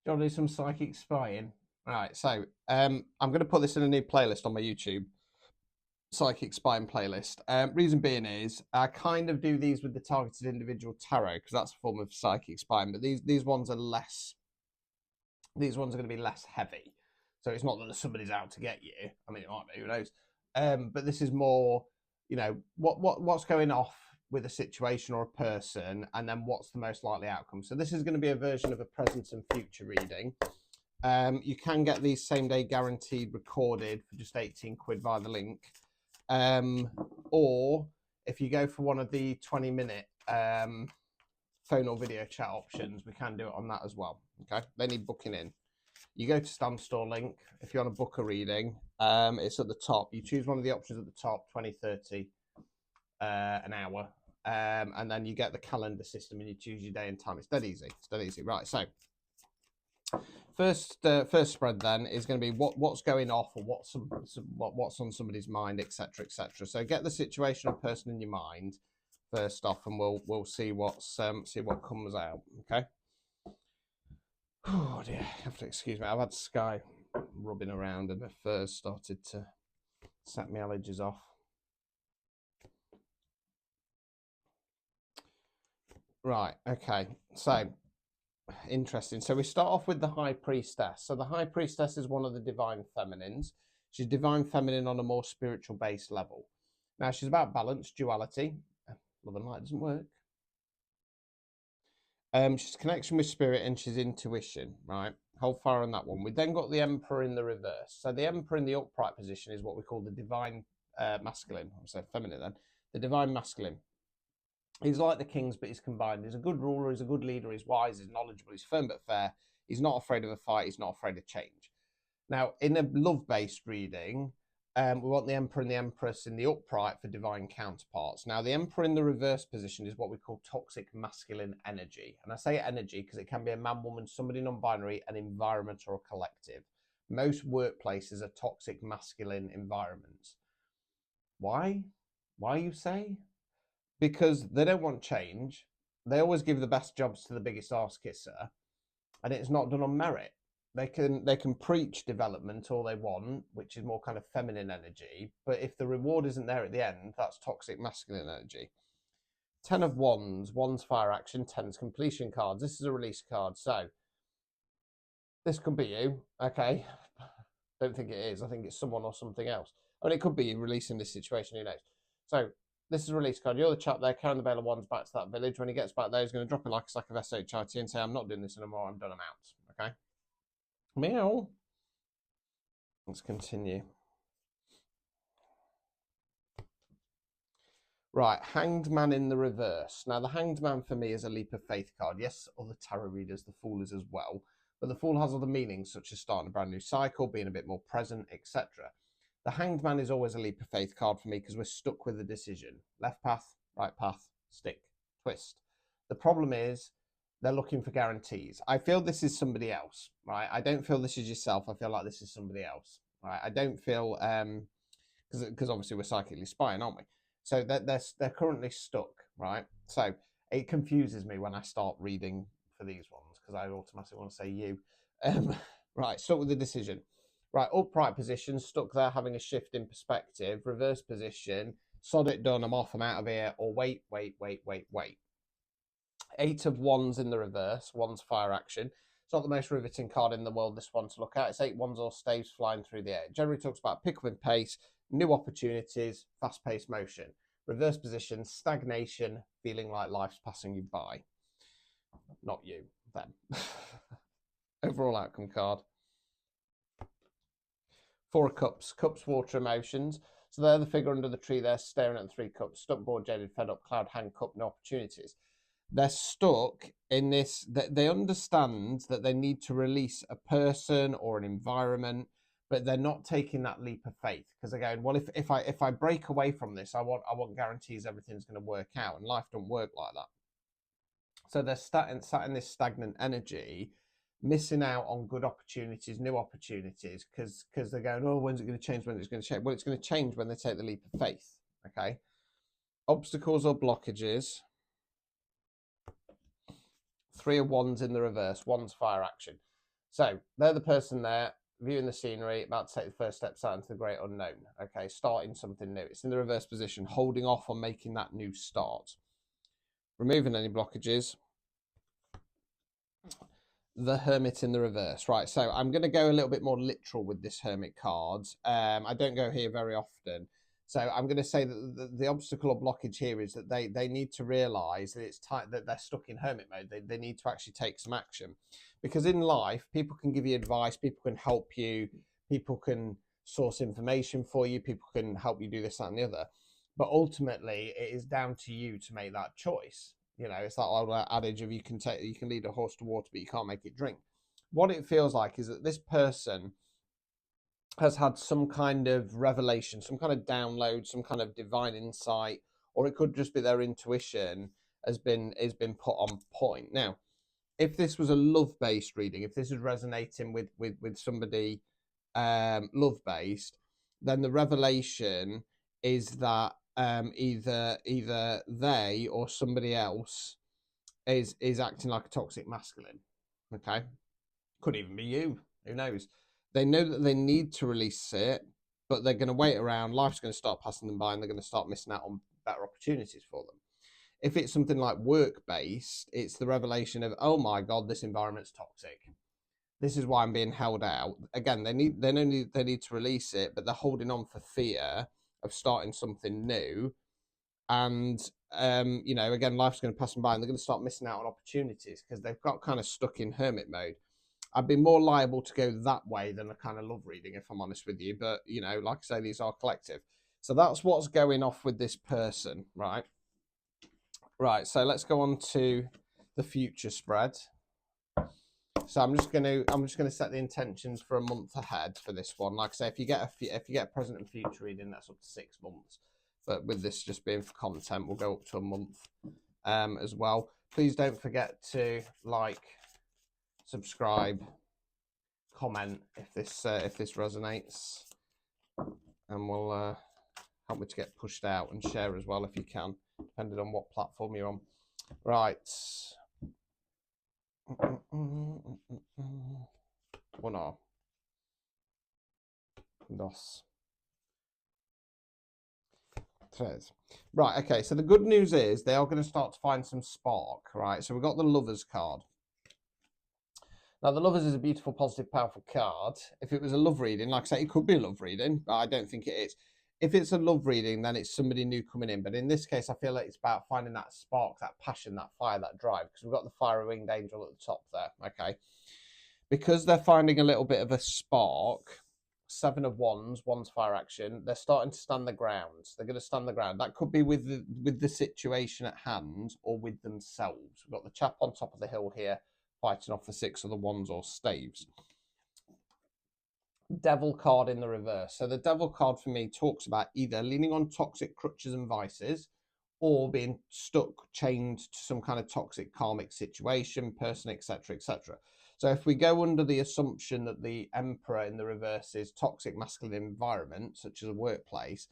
Do you want to do some psychic spying? Right, so I'm going to put this in a new playlist on my YouTube, psychic spying playlist. Reason being is I kind of do these with the targeted individual tarot because that's a form of psychic spying, but these ones are less. These ones are going to be less heavy, so it's not that somebody's out to get you. I mean, it might be, who knows? But this is more, what's going off with a situation or a person, and then what's the most likely outcome. So this is going to be a version of a present and future reading. You can get these same day guaranteed recorded for just 18 quid via the link. Or if you go for one of the 20-minute phone or video chat options, we can do it on that as well. Okay, they need booking in. You go to Stan Store link. If you want to book a reading, it's at the top. You choose one of the options at the top, 20, 30 an hour. And then you get the calendar system and you choose your day and time. It's dead easy. It's dead easy. Right, so first spread then is going to be what's going off or what's on somebody's mind, etc., etc. So get the situation or person in your mind first off, and we'll see what comes out. Okay. Oh dear, you have to excuse me. I've had Sky rubbing around and the furs started to set my allergies off. Right. Okay. So interesting. So we start off with the High Priestess. So the High Priestess is one of the divine feminines. She's divine feminine on a more spiritual based level. Now she's about balance, duality. Love and light doesn't work. She's connection with spirit and she's intuition, right? Hold fire on that one. We then got the Emperor in the reverse. So the Emperor in the upright position is what we call the divine masculine. I'm saying feminine then. The divine masculine. He's like the kings, but he's combined. He's a good ruler, he's a good leader, he's wise, he's knowledgeable, he's firm but fair. He's not afraid of a fight, he's not afraid of change. Now, in a love-based reading, we want the Emperor and the Empress in the upright for divine counterparts. Now, the Emperor in the reverse position is what we call toxic masculine energy. And I say energy because it can be a man, woman, somebody non-binary, an environment, or a collective. Most workplaces are toxic masculine environments. Why? Why, you say? Because they don't want change. They always give the best jobs to the biggest arse kisser, and it's not done on merit. They can preach development all they want, which is more kind of feminine energy, but if the reward isn't there at the end, that's toxic masculine energy. 10 of Wands, Wands fire action, 10's completion cards. This is a release card, so this could be you, okay? Don't think it is. I think it's someone or something else. I mean, it could be you releasing this situation, who knows? So this is a release card. You're the chap there carrying the bale of wands back to that village. When he gets back there, he's going to drop it like a sack of shit and say, I'm not doing this anymore. I'm done. I'm out. Okay? Meow. Let's continue. Right, Hanged Man in the reverse. Now, the Hanged Man for me is a leap of faith card. Yes, other tarot readers, the Fool is as well. But the Fool has other meanings, such as starting a brand new cycle, being a bit more present, etc. The Hanged Man is always a leap of faith card for me because we're stuck with a decision. Left path, right path, stick, twist. The problem is they're looking for guarantees. I feel this is somebody else, right? I don't feel this is yourself. I feel like this is somebody else, right? I don't feel, because obviously we're psychically spying, aren't we? So they're currently stuck, right? So it confuses me when I start reading for these ones because I automatically want to say you. Right, stuck with the decision. Right, upright position, stuck there having a shift in perspective. Reverse position, sod it, done, I'm off, I'm out of here. Or wait. 8 of Wands in the reverse, Wands fire action. It's not the most riveting card in the world, this one to look at. It's 8 Wands or staves flying through the air. It generally talks about pick up in pace, new opportunities, fast-paced motion. Reverse position, stagnation, feeling like life's passing you by. Not you, them. Overall outcome card. 4 of Cups, Cups, water, emotions. So they're the figure under the tree there, staring at the 3 cups, stuck, bored, jaded, fed up, cloud, hand, cup, no opportunities. They're stuck in this, that they understand that they need to release a person or an environment, but they're not taking that leap of faith because they're going, well, if I break away from this, I want guarantees everything's going to work out, and life don't work like that. So they're sat in this stagnant energy, missing out on good opportunities, new opportunities, because they're going, oh, when's it going to change? When it's going to change? Well, it's going to change when they take the leap of faith. Okay. Obstacles or blockages. 3 of Wands in the reverse, Wands fire action. So they're the person there, viewing the scenery, about to take the first steps out into the great unknown. Okay, starting something new. It's in the reverse position, holding off on making that new start. Removing any blockages. The Hermit in the reverse. Right, so I'm going to go a little bit more literal with this Hermit card. I don't go here very often. So I'm going to say that the obstacle or blockage here is that they need to realise that it's tight, that they're stuck in hermit mode. They need to actually take some action. Because in life, people can give you advice, people can help you, people can source information for you, people can help you do this, that, and the other. But ultimately, it is down to you to make that choice. You know, it's that old adage of you can lead a horse to water, but you can't make it drink. What it feels like is that this person has had some kind of revelation, some kind of download, some kind of divine insight, or it could just be their intuition has been put on point. Now, if this was a love-based reading, if this is resonating with somebody love-based, then the revelation is that either they or somebody else is acting like a toxic masculine. Okay, could even be you. Who knows? They know that they need to release it, but they're going to wait around. Life's going to start passing them by, and they're going to start missing out on better opportunities for them. If it's something like work-based, it's the revelation of, oh my God, this environment's toxic. This is why I'm being held out. Again, they need to release it, but they're holding on for fear of starting something new. And you know, again, life's going to pass them by, and they're going to start missing out on opportunities because they've got kind of stuck in hermit mode. I'd be more liable to go that way than a kind of love reading, if I'm honest with you. But you know, like I say, these are collective. So that's what's going off with this person, right? Right. So let's go on to the future spread. So I'm just gonna set the intentions for a month ahead for this one. Like I say, if you get a present and future reading, that's up to 6 months. But with this just being for content, we'll go up to a month as well. Please don't forget to like, subscribe, comment if this resonates, and will help me to get pushed out, and share as well if you can, depending on what platform you're on. Right. 1 dos 3. Right, okay, so the good news is they are going to start to find some spark, right? So we've got the Lovers card. Now, the Lovers is a beautiful, positive, powerful card. If it was a love reading, like I say, it could be a love reading, but I don't think it is. If it's a love reading, then it's somebody new coming in. But in this case, I feel like it's about finding that spark, that passion, that fire, that drive, because we've got the fiery winged angel at the top there, okay? Because they're finding a little bit of a spark, 7 of Wands, Wands fire action, they're starting to stand the ground. They're going to stand the ground. That could be with the situation at hand or with themselves. We've got the chap on top of the hill here fighting off the 6 of the Wands or staves. Devil card in the reverse. So the Devil card for me talks about either leaning on toxic crutches and vices, or being stuck, chained to some kind of toxic karmic situation, person, etc., etc. So if we go under the assumption that the Emperor in the reverse is toxic masculine environment, such as a workplace,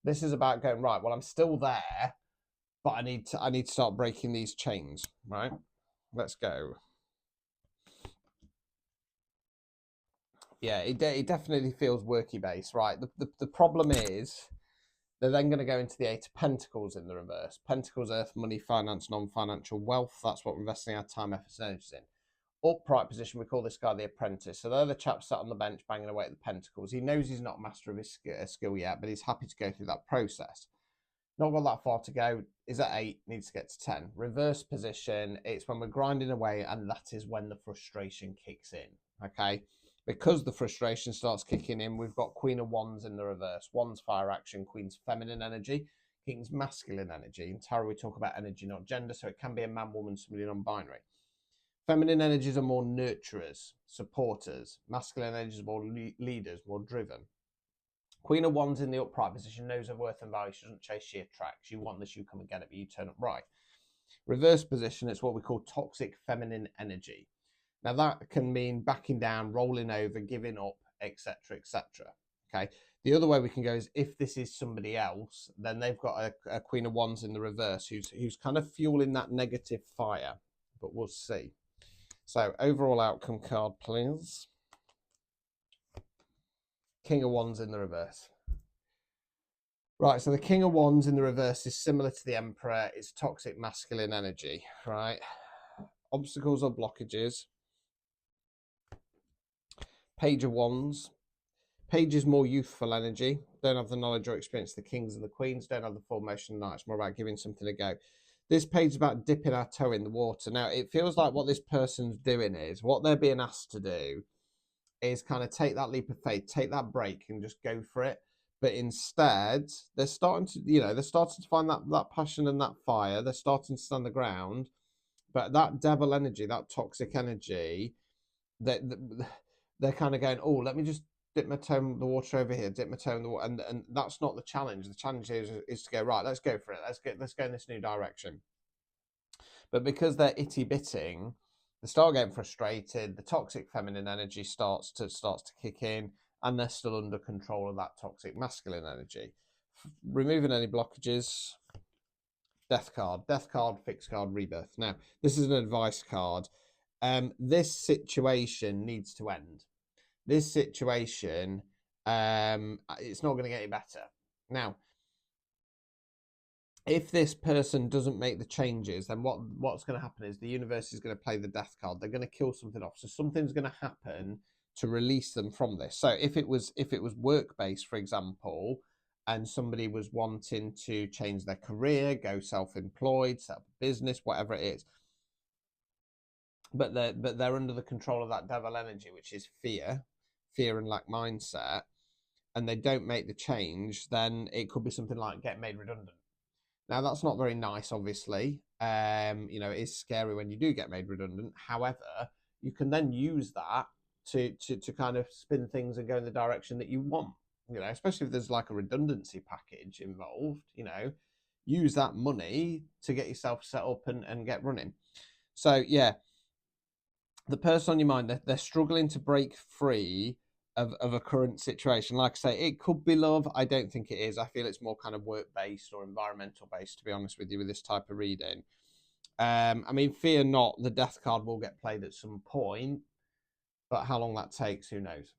this is about going, right, well, I'm still there, but I need to start breaking these chains, right? Let's go. Yeah, it definitely feels worky based, right? The problem is they're then going to go into the 8 of Pentacles in the reverse. Pentacles, earth, money, finance, non-financial wealth. That's what we're investing our time, effort, and energies in. Upright position, we call this guy the Apprentice. So they're the chap sat on the bench banging away at the Pentacles. He knows he's not master of his skill yet, but he's happy to go through that process. Not got that far to go. Is at 8, needs to get to 10. Reverse position, it's when we're grinding away, and that is when the frustration kicks in, okay? Because the frustration starts kicking in, we've got Queen of Wands in the reverse. Wands fire action, Queen's feminine energy, King's masculine energy. In tarot, we talk about energy, not gender, so it can be a man, woman, somebody non-binary. Feminine energies are more nurturers, supporters. Masculine energies are more leaders, more driven. Queen of Wands in the upright position knows her worth and value. She doesn't chase, she attracts. You want this, you come and get it, but you turn up right. Reverse position, it's what we call toxic feminine energy. Now that can mean backing down, rolling over, giving up, etc., etc. Okay. The other way we can go is if this is somebody else, then they've got a Queen of Wands in the reverse who's kind of fueling that negative fire. But we'll see. So overall outcome card, please. King of Wands in the reverse. Right, so the King of Wands in the reverse is similar to the Emperor. It's toxic masculine energy, right? Obstacles or blockages. Page of Wands. Page is more youthful energy. Don't have the knowledge or experience of the kings and the queens. Don't have the formation of knights. More about giving something a go. This page is about dipping our toe in the water. Now, it feels like what this person's doing is, what they're being asked to do is kind of take that leap of faith, take that break and just go for it. But instead, they're starting to, they're starting to find that passion and that fire. They're starting to stand the ground. But that devil energy, that toxic energy, they're kind of going, oh, let me just dip my toe in the water over here, dip my toe in the water, and that's not the challenge. The challenge is to go, right, let's go for it. Let's go in this new direction. But because they're itty bitting, they start getting frustrated. The toxic feminine energy starts to kick in, and they're still under control of that toxic masculine energy. Removing any blockages. Death card, fixed card, rebirth. Now, this is an advice card. This situation needs to end. This situation, it's not going to get any better. Now, if this person doesn't make the changes, then what's going to happen is the universe is going to play the death card. They're going to kill something off. So something's going to happen to release them from this. So if it was work-based, for example, and somebody was wanting to change their career, go self-employed, set up a business, whatever it is, but they're under the control of that devil energy, which is fear and lack mindset, and they don't make the change, then it could be something like get made redundant. Now, that's not very nice, obviously. It is scary when you do get made redundant. However, you can then use that to kind of spin things and go in the direction that you want, especially if there's like a redundancy package involved, use that money to get yourself set up and get running. So, yeah, the person on your mind, they're struggling to break free of a current situation. Like I say, it could be love. I don't think it is. I feel it's more kind of work-based or environmental-based, to be honest with you, with this type of reading. Fear not, the death card will get played at some point, but how long that takes, who knows?